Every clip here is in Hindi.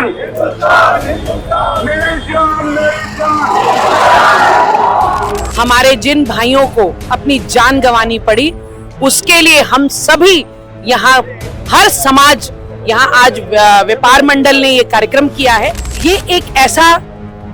जान, मेरी जान, मेरी जान। हमारे जिन भाइयों को अपनी जान गंवानी पड़ी, उसके लिए हम सभी यहाँ, हर समाज यहाँ आज व्यापार मंडल ने ये कार्यक्रम किया है। ये एक ऐसा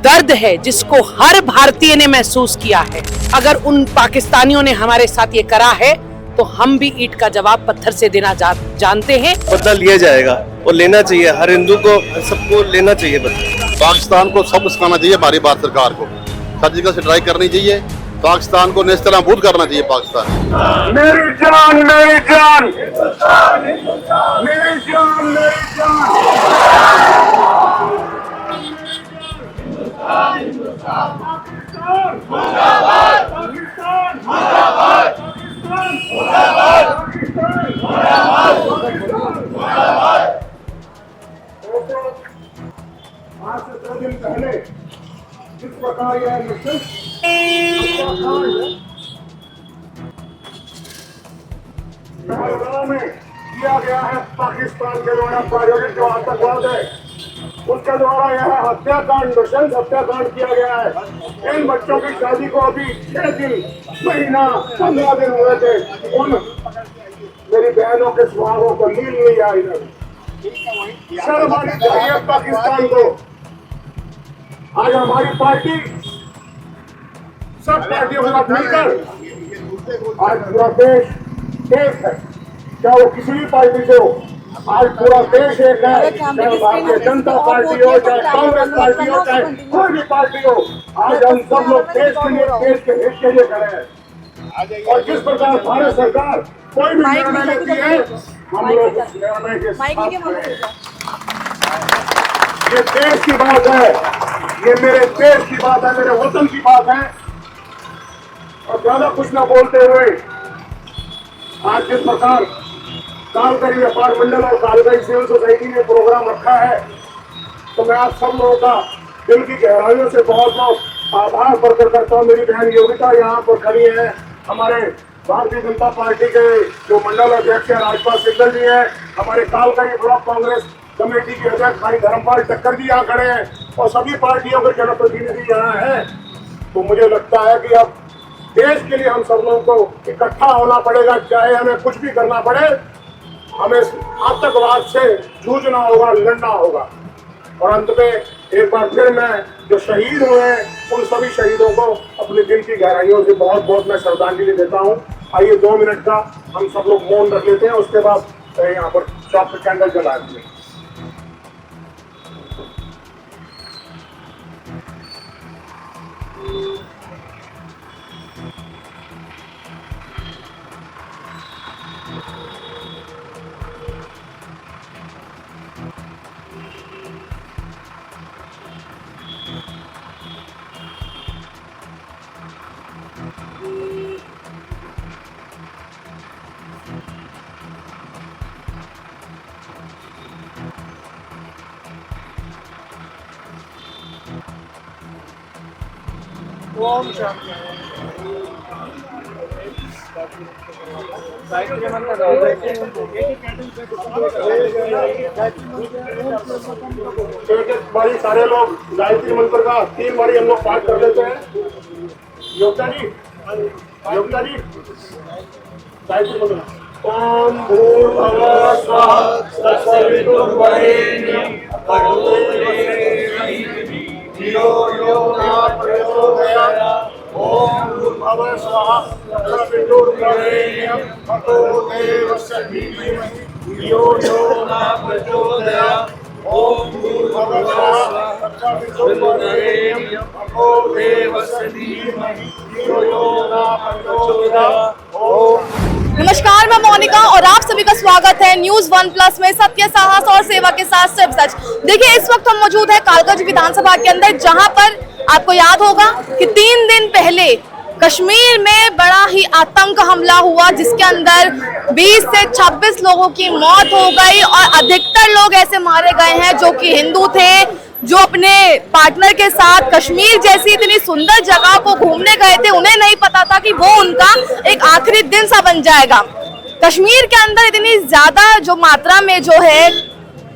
दर्द है जिसको हर भारतीय ने महसूस किया है। अगर उन पाकिस्तानियों ने हमारे साथ ये करा है तो हम भी ईंट का जवाब पत्थर से देना जानते हैं। बदला लिया जाएगा और लेना चाहिए, हर हिंदू को, सबको लेना चाहिए बदला। पाकिस्तान को सब सिखाना चाहिए हमारी भारत सरकार को, सर्जिकल स्ट्राइक करनी चाहिए, पाकिस्तान को नेस्तनाबूद करना चाहिए। पाकिस्तान मेरी जान, मेरी जान, मेरी जान, मेरी जान। मुर्दाबाद, पाकिस्तान, मुर्दाबाद, पाकिस्तान, मुर्दाबाद, पाकिस्तान, मुर्दाबाद, मुर्दाबाद। आज से 2 दिन पहले जिस प्रकार यह मिशन पहलगाम में किया गया है, पाकिस्तान के द्वारा प्रायोजित जो आतंकवाद है, उसके द्वारा यह हत्याकांड, नृशंस हत्याकांड किया गया है। इन बच्चों की शादी को अभी 6 दिन, महीना, 15 दिन हुए थे। उन मेरी बहनों के सुहागों को नींद नहीं आई। शर्म आनी चाहिए पाकिस्तान को। आज हमारी पार्टी सब पार्टियों के साथ मिलकर आज पूरा देश एक है, चाहे वो किसी भी पार्टी से हो। आज पूरा देश एक है, चाहे भारतीय जनता पार्टी हो, चाहे कांग्रेस पार्टी हो, चाहे कोई भी पार्टी हो। आज हम सब लोग देश के लिए, देश के हित के लिए खड़े हैं। और जिस प्रकार भारत सरकार कोई भी निर्णय लेती है, हम लोग उस निर्णय के साथ हैं। ये देश की बात है, ये मेरे देश की बात है, मेरे वतन की बात है। और ज्यादा कुछ न बोलते हुए आज जिस प्रकार कालकरी व्यापार मंडल और कालकरी सिविल सोसाइटी ने प्रोग्राम रखा है, तो मैं आप सब लोगों का दिल की गहराइयों से बहुत बहुत आभार प्रकट करता हूँ। मेरी बहन योगिता यहाँ पर खड़ी है, हमारे भारतीय जनता पार्टी के जो मंडल अध्यक्ष है राजपाल सिंगल जी है, हमारे कालकरी ब्लॉक कांग्रेस कमेटी के अध्यक्ष भाई धर्मपाल टक्कर जी यहाँ खड़े हैं, और सभी पार्टियों के जनप्रतिनिधि यहाँ हैं। तो मुझे लगता है कि अब देश के लिए हम सब लोगों को इकट्ठा होना पड़ेगा, चाहे हमें कुछ भी करना पड़े। हमें आतंकवाद से जूझना होगा, लड़ना होगा। और अंत में एक बार फिर मैं जो शहीद हुए हैं उन सभी शहीदों को अपने दिल की गहराइयों से बहुत बहुत मैं श्रद्धांजलि देता हूँ। आइए 2 मिनट का हम सब लोग मौन रख लेते हैं, उसके बाद यहाँ पर चौक पे कैंडल जलाएंगे। ओम शांति। एक बारी सारे लोग गायत्री मंत्र का 3 बारी हम लोग पाठ कर लेते हैं। योगिता जी, योगिता जी, गायत्री मंत्र। ओम भूर्भुवः स्वः तत्सवितुर्वरेण्यं भर्गो देवस्य धियो यो न प्रचोदयात्। ओम भूर्भुवः स्वः तत्सवितुर्वरेण्यं भर्गो देवस्य धीमहि धियो यो न प्रचोदयात्। ओम भूर्भुवः स्वः तत्सवितुर्वरेण्यं भर्गो देवस्य धीमहि धियो यो न प्रचोदयात्। ओम। नमस्कार, मैं मोनिका और आप सभी का स्वागत है न्यूज 1+ में सत्य, साहस और सेवा के साथ सिर्फ सच। देखिए, इस वक्त हम मौजूद है कालकाजी विधानसभा के अंदर, जहां पर आपको याद होगा कि 3 दिन पहले कश्मीर में बड़ा ही आतंक हमला हुआ, जिसके अंदर 20 से 26 लोगों की मौत हो गई और अधिकतर लोग ऐसे मारे गए हैं जो कि हिंदू थे, जो अपने पार्टनर के साथ कश्मीर जैसी इतनी सुंदर जगह को घूमने गए थे। उन्हें नहीं पता था कि वो उनका एक आखिरी दिन सा बन जाएगा। कश्मीर के अंदर इतनी ज्यादा जो मात्रा में जो है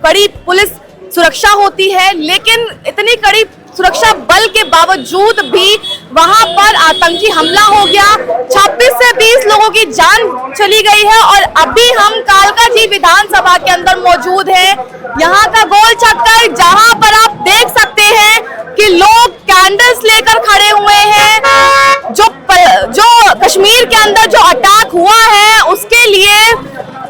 कड़ी पुलिस सुरक्षा होती है, लेकिन इतनी कड़ी सुरक्षा बल के बावजूद भी वहां पर आतंकी हमला हो गया। 26 से 20 लोगों की जान चली गई है और अभी हम कालकाजी विधानसभा के अंदर मौजूद हैं। यहाँ का गोल चक्कर, जहां पर आप देख सकते हैं कि लोग कैंडल्स लेकर खड़े हुए हैं। जो कश्मीर के अंदर जो अटैक हुआ है उसके लिए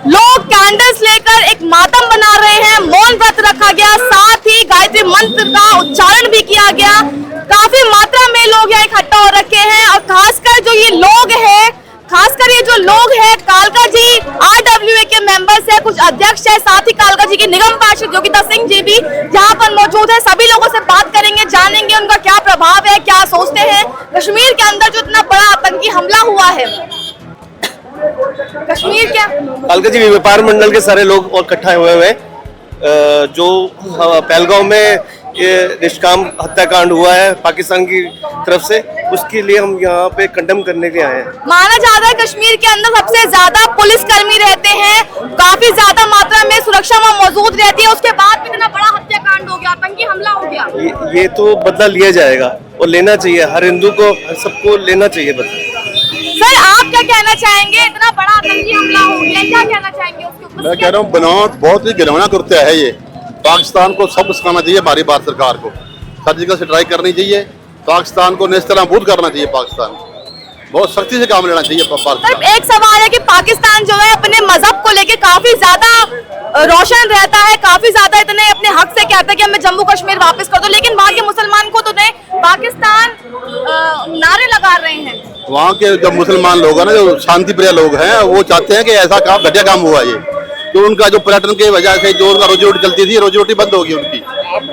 लोग कैंडल्स लेकर एक मातम बना रहे हैं, मौन व्रत रखा गया, साथ ही गायत्री मंत्र का उच्चारण भी किया गया। काफी मात्रा में लोग यहाँ इकट्ठा हो रखे हैं और खासकर जो ये लोग हैं कालकाजी RWA के मेंबर्स है, कुछ अध्यक्ष है, साथ ही कालकाजी के निगम पार्षद योगिता सिंह जी भी यहाँ पर मौजूद है। सभी लोगों से बात करेंगे, जानेंगे उनका क्या प्रभाव है, क्या सोचते हैं कश्मीर के अंदर जो इतना बड़ा आतंकी हमला हुआ है। कश्मीर क्या कालकाजी व्यापार मंडल के सारे लोग और इकट्ठा हुए हैं। जो पहलगांव में ये निष्काम हत्याकांड हुआ है पाकिस्तान की तरफ से, उसके लिए हम यहाँ पे कंडेम करने के आए हैं। माना जाता है कश्मीर के अंदर सबसे ज्यादा पुलिसकर्मी रहते हैं, काफी ज्यादा मात्रा में सुरक्षा वहाँ मौजूद रहती है, उसके बाद भी इतना बड़ा हत्याकांड हो गया, आतंकी हमला हो गया। ये तो बदला लिया जाएगा और लेना चाहिए, हर हिंदू को, हर सबको लेना चाहिए बदला। सर आप क्या कहना चाहेंगे, इतना बड़ा आतंकी हमला हो गया, क्या कहना चाहेंगे उसके ऊपर? मैं कह रहा हूँ बनावट बहुत ही घिनौना कृत्य है ये। पाकिस्तान को सबक सिखाना चाहिए हमारी भारत सरकार को, सर्जिकल स्ट्राइक करनी चाहिए, पाकिस्तान को नेस्तनाबूद करना चाहिए, पाकिस्तान बहुत सख्ती से काम लेना चाहिए। सिर्फ एक सवाल है कि पाकिस्तान जो है अपने मजहब को लेके काफी ज्यादा रोशन रहता है, काफी ज्यादा इतने अपने हक से कहता है कि हमें जम्मू कश्मीर वापस कर दो, लेकिन वहाँ के मुसलमान को तो पाकिस्तान नारे लगा रहे हैं। वहाँ के जो मुसलमान लोग हैं ना, जो शांति प्रिय लोग हैं, वो चाहते हैं कि ऐसा काम घटिया काम हुआ ये, तो उनका जो पर्यटन की वजह से जो उनका रोजी रोटी चलती थी, रोजी रोटी बंद होगी उनकी।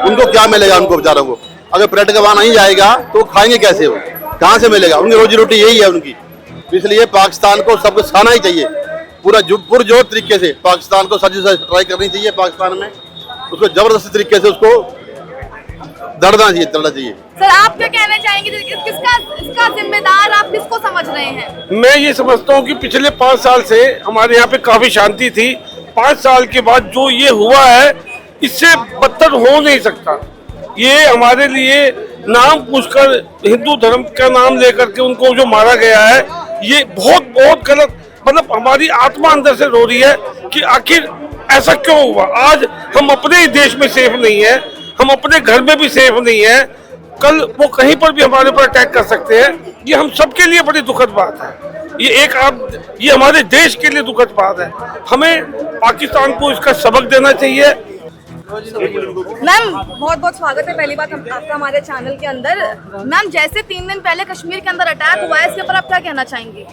उनको क्या मिलेगा उनको बेचारों को? अगर पर्यटक वहाँ नहीं जाएगा तो खाएंगे कैसे? वो कहाँ से मिलेगा? उनकी रोजी रोटी यही है उनकी। इसलिए पाकिस्तान को सबको सिखाना ही चाहिए, पूरा पुरजोर तरीके से पाकिस्तान को सर्जिकल स्ट्राइक करनी चाहिए। पाकिस्तान में उसको जबरदस्ती तरीके से उसको दर्दना चाहिए। सर आप क्या कहना चाहेंगे, इसका जिम्मेदार आप किसको समझ रहे हैं? मैं ये समझता हूँ कि पिछले 5 साल से हमारे यहाँ पे काफी शांति थी। 5 साल के बाद जो ये हुआ है, इससे बदतर हो नहीं सकता। ये हमारे लिए नाम पूछकर हिंदू धर्म का नाम लेकर के उनको जो मारा गया है, ये बहुत बहुत गलत, मतलब हमारी आत्मा अंदर से रो रही है कि आखिर ऐसा क्यों हुआ। आज हम अपने ही देश में सेफ नहीं है, हम अपने घर में भी सेफ नहीं है, कल वो कहीं पर भी हमारे ऊपर अटैक कर सकते हैं। ये हम सबके लिए बड़ी दुखद बात है। ये हमारे देश के लिए दुखद बात है। हमें पाकिस्तान को इसका सबक देना चाहिए। मैम बहुत बहुत स्वागत है पहली बात आपका हमारे चैनल के अंदर। मैम जैसे 3 दिन पहले कश्मीर के अंदर अटैक हुआ है, इसके ऊपर आप क्या कहना चाहेंगे?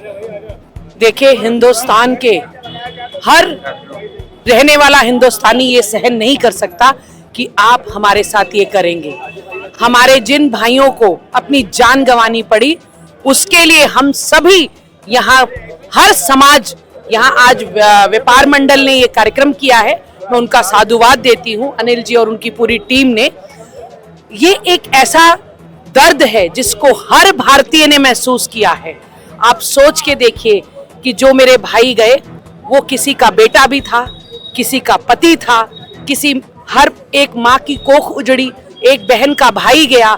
देखिए, हिंदुस्तान के हर रहने वाला हिंदुस्तानी ये सहन नहीं कर सकता कि आप हमारे साथ ये करेंगे। हमारे जिन भाइयों को अपनी जान गंवानी पड़ी, उसके लिए हम सभी यहाँ, हर समाज यहाँ आज व्यापार मंडल ने ये कार्यक्रम किया है, मैं उनका साधुवाद देती हूँ, अनिल जी और उनकी पूरी टीम ने। ये एक ऐसा दर्द है जिसको हर भारतीय ने महसूस किया है। आप सोच के देखिए कि जो मेरे भाई गए, वो किसी का बेटा भी था, किसी का पति था, हर एक माँ की कोख उजड़ी, एक बहन का भाई गया।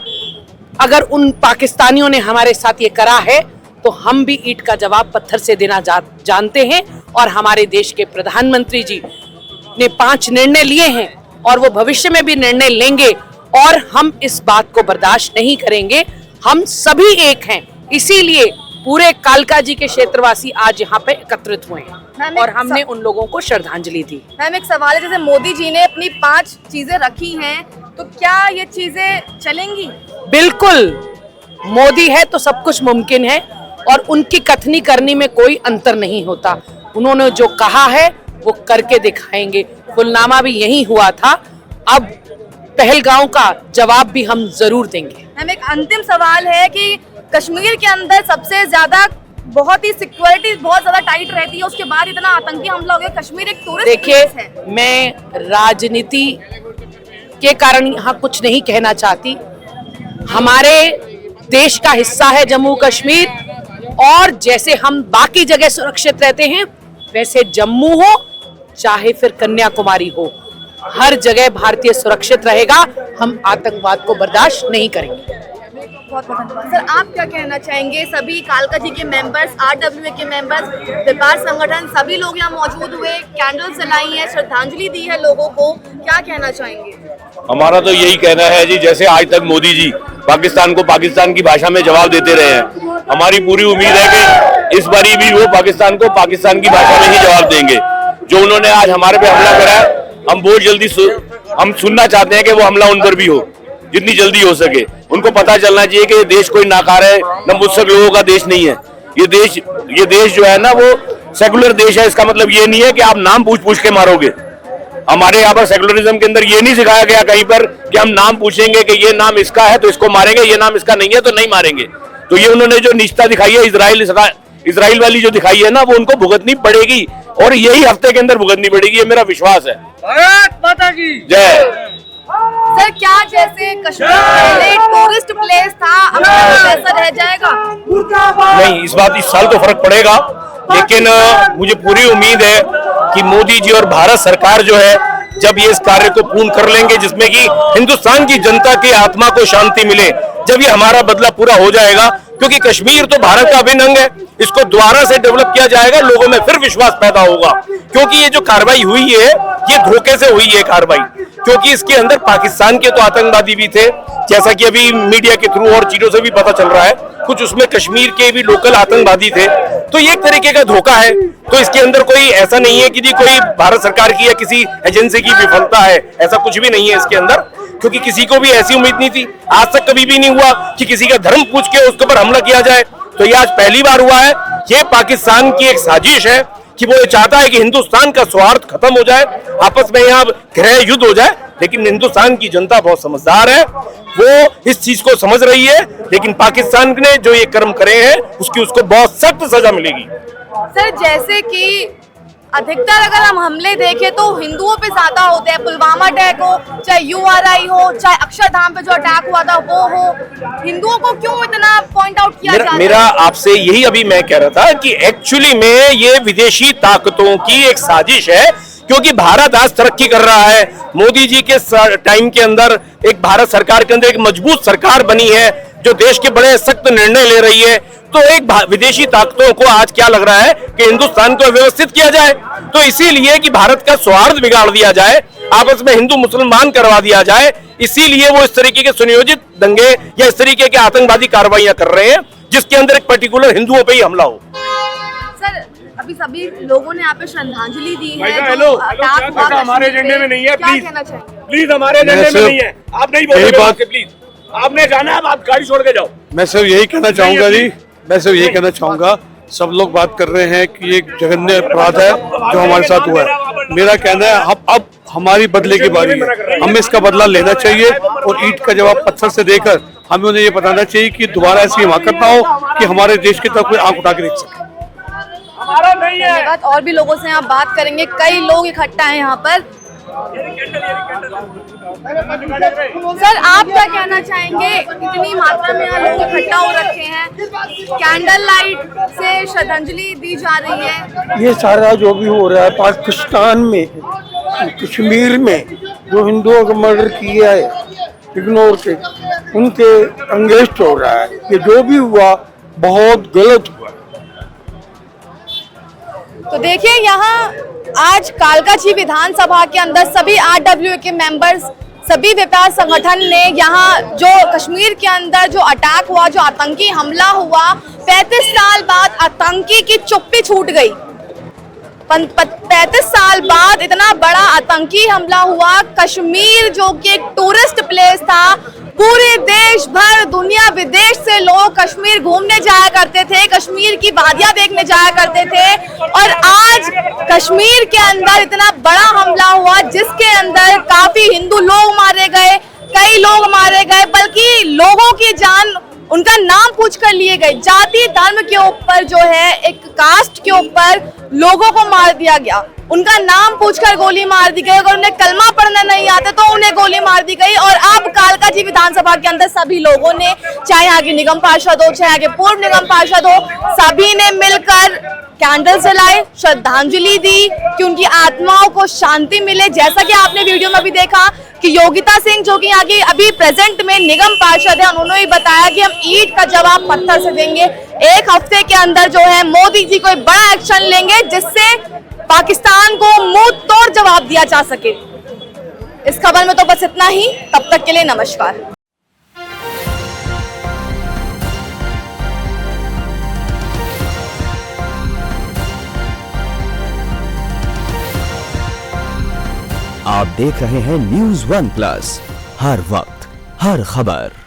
अगर उन पाकिस्तानियों ने हमारे साथ ये करा है तो हम भी ईंट का जवाब पत्थर से देना जानते हैं। और हमारे देश के प्रधानमंत्री जी ने 5 निर्णय लिए हैं और वो भविष्य में भी निर्णय लेंगे, और हम इस बात को बर्दाश्त नहीं करेंगे। हम सभी एक हैं, इसीलिए पूरे कालकाजी के क्षेत्रवासी आज यहाँ पे एकत्रित हुए हैं और हमने उन लोगों को श्रद्धांजलि दी। मैम एक सवाल है, जैसे मोदी जी ने अपनी 5 चीजें रखी हैं, तो क्या ये चीजें चलेंगी? बिल्कुल, मोदी है तो सब कुछ मुमकिन है और उनकी कथनी करनी में कोई अंतर नहीं होता। उन्होंने जो कहा है वो करके दिखाएंगे। पुलवामा भी यही हुआ था, अब पहलगांव का जवाब भी हम जरूर देंगे। मैम एक अंतिम सवाल है कि कश्मीर के अंदर सबसे ज्यादा बहुत ही सिक्योरिटी बहुत ज्यादा टाइट रहती है, उसके बाद इतना आतंकी हमला हो गया। कश्मीर एक टूरिस्ट प्लेस है। देखिए, मैं राजनीति के कारण यहाँ कुछ नहीं कहना चाहती। हमारे देश का हिस्सा है जम्मू कश्मीर, और जैसे हम बाकी जगह सुरक्षित रहते हैं, वैसे जम्मू हो चाहे फिर कन्याकुमारी हो, हर जगह भारतीय सुरक्षित रहेगा। हम आतंकवाद को बर्दाश्त नहीं करेंगे। बहुत बहुत धन्यवाद सर। आप क्या कहना चाहेंगे? सभी कालका जी के मेंबर्स, आरडब्ल्यूए के मेंबर्स, व्यापार संगठन सभी लोग यहाँ मौजूद हुए, कैंडल जलाई है, श्रद्धांजलि दी है लोगों को, क्या कहना चाहेंगे? हमारा तो यही कहना है जी, जैसे आज तक मोदी जी पाकिस्तान को पाकिस्तान की भाषा में जवाब देते रहे हैं, हमारी पूरी उम्मीद है कि इस बारी भी वो पाकिस्तान को पाकिस्तान की भाषा में ही जवाब देंगे। जो उन्होंने आज हमारे पे हमला करा है, हम बहुत जल्दी हम सुनना चाहते हैं कि वो हमला उन पर भी हो, जितनी जल्दी हो सके। उनको पता चलना चाहिए कि ये देश कोई नाकार है, नपुंसक लोगों का देश नहीं है। ये देश जो है ना, वो सेकुलर देश है। इसका मतलब ये नहीं है कि आप नाम पूछ पूछ के मारोगे। हमारे यहाँ पर सेकुलरिज्म के अंदर ये नहीं सिखाया गया कहीं पर कि हम नाम पूछेंगे कि ये नाम इसका है तो इसको मारेंगे, ये नाम इसका नहीं है तो नहीं मारेंगे। तो ये उन्होंने जो निष्ठा दिखाई है इजराइल वाली जो दिखाई है ना, वो उनको भुगतनी पड़ेगी और यही हफ्ते के अंदर भुगतनी पड़ेगी, ये मेरा विश्वास है। भारत माता की जय। सर क्या जैसे कश्मीर पहले टूरिस्ट प्लेस था, अब वैसा रह जाएगा? नहीं, इस साल तो फर्क पड़ेगा, लेकिन मुझे पूरी उम्मीद है कि मोदी जी और भारत सरकार जो है, जब ये इस कार्य को पूर्ण कर लेंगे जिसमें कि हिंदुस्तान की जनता की आत्मा को शांति मिले, जब ये हमारा बदला पूरा हो जाएगा, क्योंकि कश्मीर तो भारत का अभिन्न अंग है, इसको दोबारा से डेवलप किया जाएगा, लोगों में फिर विश्वास पैदा होगा। क्योंकि ये जो कार्रवाई हुई है, ये धोखे से हुई है कार्रवाई, क्योंकि इसके अंदर पाकिस्तान के तो आतंकवादी भी थे, जैसा कि अभी मीडिया के थ्रू और चीजों से भी पता चल रहा है, कुछ उसमें कश्मीर के भी लोकल आतंकवादी थे। तो ये एक तरीके का धोखा है। तो इसके अंदर कोई ऐसा नहीं है कि जी कोई भारत सरकार की या किसी एजेंसी की विफलता है, ऐसा कुछ भी नहीं है इसके अंदर, क्योंकि किसी को भी ऐसी उम्मीद नहीं थी। आज तक कभी भी नहीं हुआ कि किसी का धर्म पूछ के उसके ऊपर हमला किया जाए। तो ये आज पहली बार हुआ है। ये पाकिस्तान की एक साजिश है कि वो ये चाहता है कि हिंदुस्तान का स्वार्थ खत्म हो जाए, आपस में यहाँ गृह युद्ध हो जाए। लेकिन हिंदुस्तान की जनता बहुत समझदार है, वो इस चीज को समझ रही है। लेकिन पाकिस्तान ने जो ये कर्म करे हैं, उसको बहुत सख्त सजा मिलेगी। सर जैसे कि अधिकतर अगर हम हमले देखें तो हिंदुओं पे ज्यादा होते हैं। पुलवामा अटैक हो, चाहे यूआरआई हो, चाहे अक्षरधाम पे जो अटैक हुआ था वो हो, हिंदुओं को क्यों इतना पॉइंट आउट किया जा रहा है? मेरा आपसे यही अभी मैं कह रहा था कि एक्चुअली में ये विदेशी ताकतों की एक साजिश है, क्योंकि भारत आज तरक्की कर रहा है। मोदी जी के टाइम के अंदर एक भारत सरकार के अंदर एक मजबूत सरकार बनी है, जो देश के बड़े सख्त निर्णय ले रही है। तो एक विदेशी ताकतों को आज क्या लग रहा है कि हिंदुस्तान को व्यवस्थित किया जाए, तो इसीलिए कि भारत का सौहार्द बिगाड़ दिया जाए, आपस में हिंदू मुसलमान करवा दिया जाए, इसीलिए वो इस तरीके के सुनियोजित दंगे या इस तरीके के आतंकवादी कार्रवाइयां कर रहे हैं, जिसके अंदर एक पर्टिकुलर हिंदुओं पे ही हमला हो। सर अभी सभी लोगों ने यहाँ पे श्रद्धांजलि दी है। हमारे एजेंडे में नहीं है, प्लीज कहना चाहिए? प्लीज हमारे एजेंडे में नहीं है, आप नहीं बोलोगे प्लीज, आपने जाना है, आप गाड़ी छोड़ के जाओ। मैं सिर्फ यही कहना चाहूंगा जी, मैं सिर्फ यही कहना चाहूंगा, सब लोग बात कर रहे हैं कि एक जघन्य अपराध है जो हमारे साथ हुआ है। मेरा कहना है अब हमारी बदले की बारी है, हमें इसका बदला लेना चाहिए और ईंट का जवाब पत्थर से देकर हमें उन्हें ये बताना चाहिए कि दोबारा ऐसी हिमाकत ना हो कि हमारे देश की तरफ कोई आंख उठा के देख सके। धन्यवाद। और भी लोगों से यहाँ बात करेंगे, कई लोग इकट्ठा हैं यहाँ पर। सर आप क्या कहना चाहेंगे? इतनी मात्रा में यहाँ लोग इकट्ठा हो रखे हैं, कैंडल लाइट से श्रद्धांजलि दी जा रही है। ये सारा जो भी हो रहा है पाकिस्तान में, कश्मीर में जो हिंदुओं का मर्डर किया है इग्नोर के, उनके अंगेस्ट हो रहा है। ये जो भी हुआ बहुत गलत हुआ। तो देखिए यहाँ आज कालकाजी विधानसभा के अंदर सभी आरडब्ल्यूए के मेंबर्स, सभी व्यापार संगठन ने यहाँ जो कश्मीर के अंदर जो अटैक हुआ, जो आतंकी हमला हुआ, 35 साल बाद आतंकी की चुप्पी छूट गई। 35 साल बाद इतना बड़ा आतंकी हमला हुआ। कश्मीर जो कि एक टूरिस्ट प्लेस था, पूरे देश भर, दुनिया विदेश से लोग कश्मीर घूमने जाया करते थे, कश्मीर की वादियां देखने जाया करते थे, और आज कश्मीर के अंदर इतना बड़ा हमला हुआ जिसके अंदर काफी हिंदू लोग मारे गए, कई लोग मारे गए, बल्कि लोगों की जान, उनका नाम पूछ कर लिए गए। जाति धर्म के ऊपर जो है, एक कास्ट के ऊपर लोगों को मार दिया गया, उनका नाम पूछकर गोली मार दी गई। अगर उन्हें कलमा पढ़ना नहीं आता तो उन्हें गोली मार दी गई। और अब कालकाजी विधानसभा के अंदर सभी लोगों ने, चाहे यहाँ के निगम पार्षद हो, चाहे यहाँ के पूर्व निगम पार्षद हो, सभी ने मिलकर कैंडल जलाए, श्रद्धांजलि दी कि उनकी आत्माओं को शांति मिले। जैसा कि आपने वीडियो में भी देखा कि योगिता सिंह जो कि यहाँ की अभी प्रेजेंट में निगम पार्षद है, उन्होंने भी बताया कि हम ईंट का जवाब पत्थर से देंगे। 1 हफ्ते के अंदर जो है मोदी जी कोई बड़ा एक्शन लेंगे जिससे पाकिस्तान को मुंह तोड़ जवाब दिया जा सके। इस खबर में तो बस इतना ही। तब तक के लिए नमस्कार। आप देख रहे हैं न्यूज़ 1 प्लस, हर वक्त हर खबर।